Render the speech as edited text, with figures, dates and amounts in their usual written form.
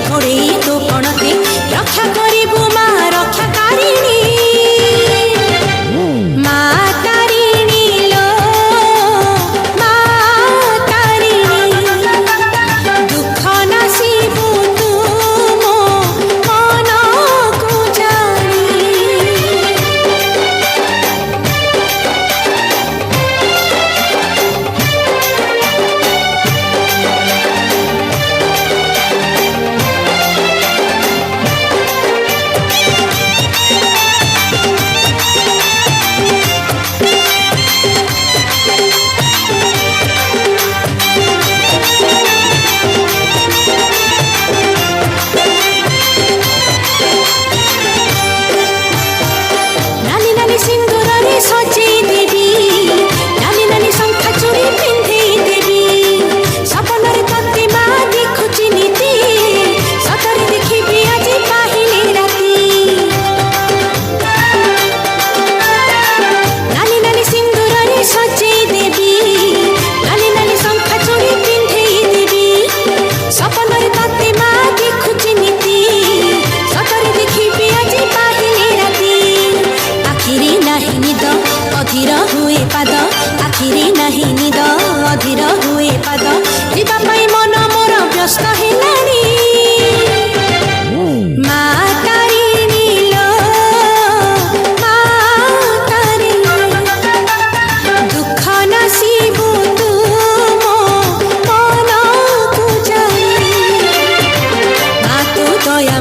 ঘোড়েই তো কণতে রক্ষা করিবু মা রক্ষাকারিণী মা তারিণী লো মা তারিণী দুঃখ নাশিবু তুম মনকু জানি नानी नानी सिंदूर सजे देवी नानी नानी शंखा चूड़ी पिंधे देवी सपन तत्ते माँ देखुची नीति सतरे देखी आज पाहिले राती नानी नानी सिंदूर सजे देवी नानी नानी शंखा चूड़ी पिंधे देवी सपन तत्ते माँ देखुची नीति सतरे देखी आज पाहिले राती आखिरी नहीं निद अधीर हुए पाद आखिरी नहीं निद अधीर हुए पाद जीवा पाई मन मोर व्यस्त हेलानी मा तारिणी लो मा तारिणी दुख नाशिबु तुम मनकु जानी मा तो दया